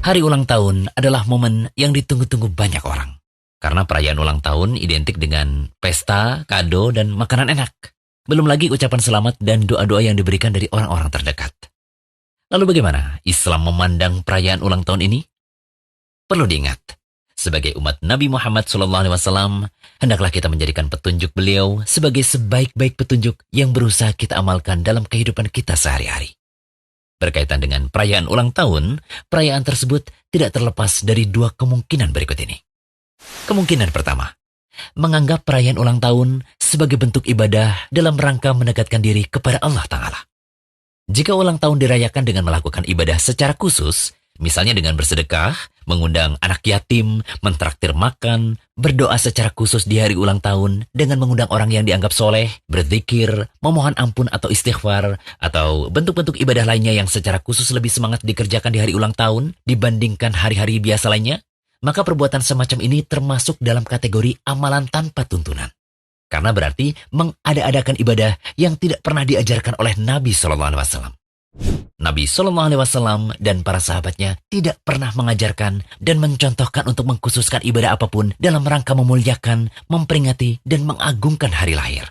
Hari ulang tahun adalah momen yang ditunggu-tunggu banyak orang. Karena perayaan ulang tahun identik dengan pesta, kado, dan makanan enak. Belum lagi ucapan selamat dan doa-doa yang diberikan dari orang-orang terdekat. Lalu bagaimana Islam memandang perayaan ulang tahun ini? Perlu diingat, sebagai umat Nabi Muhammad SAW, hendaklah kita menjadikan petunjuk beliau sebagai sebaik-baik petunjuk yang berusaha kita amalkan dalam kehidupan kita sehari-hari. Berkaitan dengan perayaan ulang tahun, perayaan tersebut tidak terlepas dari dua kemungkinan berikut ini. Kemungkinan pertama, menganggap perayaan ulang tahun sebagai bentuk ibadah dalam rangka mendekatkan diri kepada Allah Ta'ala. Jika ulang tahun dirayakan dengan melakukan ibadah secara khusus, misalnya dengan bersedekah, mengundang anak yatim, mentraktir makan, berdoa secara khusus di hari ulang tahun dengan mengundang orang yang dianggap soleh, berzikir, memohon ampun atau istighfar, atau bentuk-bentuk ibadah lainnya yang secara khusus lebih semangat dikerjakan di hari ulang tahun dibandingkan hari-hari biasa lainnya, maka perbuatan semacam ini termasuk dalam kategori amalan tanpa tuntunan. Karena berarti mengada-adakan ibadah yang tidak pernah diajarkan oleh Nabi SAW. Nabi SAW dan para sahabatnya tidak pernah mengajarkan dan mencontohkan untuk mengkhususkan ibadah apapun dalam rangka memuliakan, memperingati, dan mengagungkan hari lahir.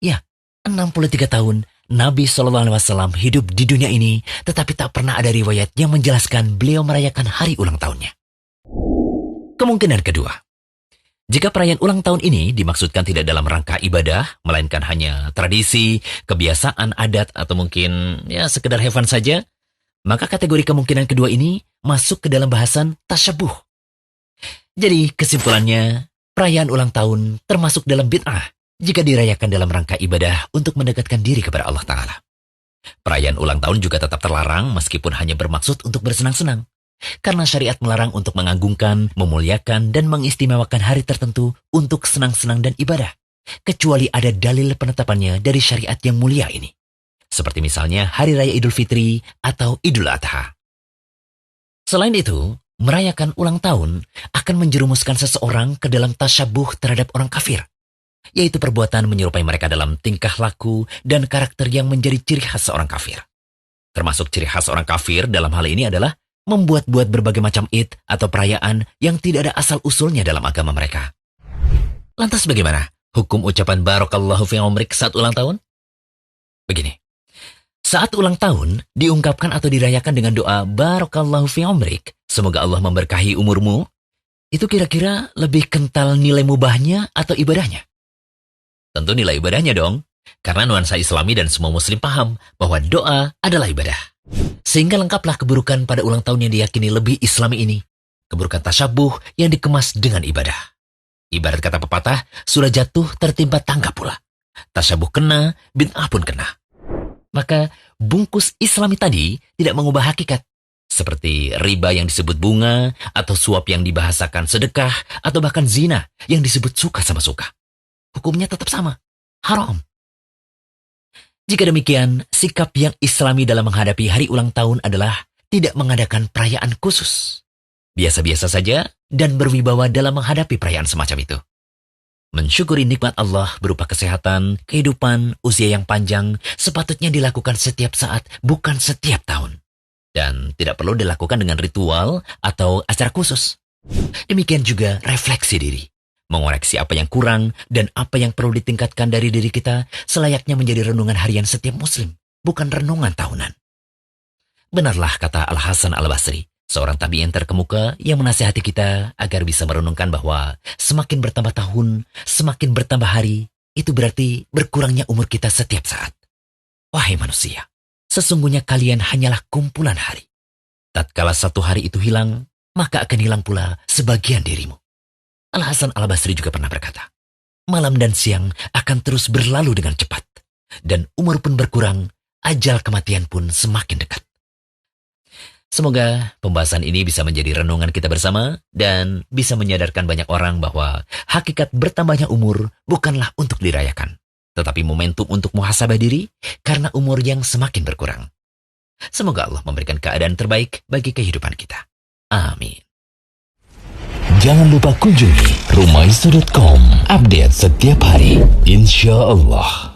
Ya, 63 tahun Nabi SAW hidup di dunia ini, tetapi tak pernah ada riwayat yang menjelaskan beliau merayakan hari ulang tahunnya. Kemungkinan kedua, jika perayaan ulang tahun ini dimaksudkan tidak dalam rangka ibadah, melainkan hanya tradisi, kebiasaan, adat, atau mungkin sekedar have fun saja, maka kategori kemungkinan kedua ini masuk ke dalam bahasan tasyabuh. Jadi kesimpulannya, perayaan ulang tahun termasuk dalam bid'ah jika dirayakan dalam rangka ibadah untuk mendekatkan diri kepada Allah Ta'ala. Perayaan ulang tahun juga tetap terlarang meskipun hanya bermaksud untuk bersenang-senang. Karena syariat melarang untuk mengagungkan, memuliakan, dan mengistimewakan hari tertentu untuk senang-senang dan ibadah. Kecuali ada dalil penetapannya dari syariat yang mulia ini. Seperti misalnya Hari Raya Idul Fitri atau Idul Adha. Selain itu, merayakan ulang tahun akan menjerumuskan seseorang ke dalam tasyabuh terhadap orang kafir. Yaitu perbuatan menyerupai mereka dalam tingkah laku dan karakter yang menjadi ciri khas seorang kafir. Termasuk ciri khas orang kafir dalam hal ini adalah membuat-buat berbagai macam id atau perayaan yang tidak ada asal-usulnya dalam agama mereka. Lantas bagaimana hukum ucapan Barakallahu fi umrik saat ulang tahun? Begini, saat ulang tahun diungkapkan atau dirayakan dengan doa Barakallahu fi umrik, semoga Allah memberkahi umurmu, itu kira-kira lebih kental nilai mubahnya atau ibadahnya? Tentu nilai ibadahnya dong, karena nuansa Islami dan semua muslim paham bahwa doa adalah ibadah. Sehingga lengkaplah keburukan pada ulang tahun yang diyakini lebih Islami ini. Keburukan tasyabuh yang dikemas dengan ibadah. Ibarat kata pepatah, sudah jatuh tertimpa tangga pula. Tasyabuh kena, bid'ah pun kena. Maka bungkus Islami tadi tidak mengubah hakikat. Seperti riba yang disebut bunga, atau suap yang dibahasakan sedekah, atau bahkan zina yang disebut suka sama suka. Hukumnya tetap sama, haram. Jika demikian, sikap yang Islami dalam menghadapi hari ulang tahun adalah tidak mengadakan perayaan khusus. Biasa-biasa saja dan berwibawa dalam menghadapi perayaan semacam itu. Mensyukuri nikmat Allah berupa kesehatan, kehidupan, usia yang panjang sepatutnya dilakukan setiap saat, bukan setiap tahun. Dan tidak perlu dilakukan dengan ritual atau acara khusus. Demikian juga refleksi diri. Mengoreksi apa yang kurang dan apa yang perlu ditingkatkan dari diri kita selayaknya menjadi renungan harian setiap muslim, bukan renungan tahunan. Benarlah kata Al-Hasan Al-Basri, seorang tabi'in terkemuka yang menasihati kita agar bisa merenungkan bahwa semakin bertambah tahun, semakin bertambah hari, itu berarti berkurangnya umur kita setiap saat. Wahai manusia, sesungguhnya kalian hanyalah kumpulan hari. Tatkala satu hari itu hilang, maka akan hilang pula sebagian dirimu. Al-Hasan Al-Basri juga pernah berkata, malam dan siang akan terus berlalu dengan cepat, dan umur pun berkurang, ajal kematian pun semakin dekat. Semoga pembahasan ini bisa menjadi renungan kita bersama, dan bisa menyadarkan banyak orang bahwa hakikat bertambahnya umur bukanlah untuk dirayakan, tetapi momentum untuk muhasabah diri karena umur yang semakin berkurang. Semoga Allah memberikan keadaan terbaik bagi kehidupan kita. Amin. Jangan lupa kunjungi rumaiso.com. Update setiap hari, insya Allah.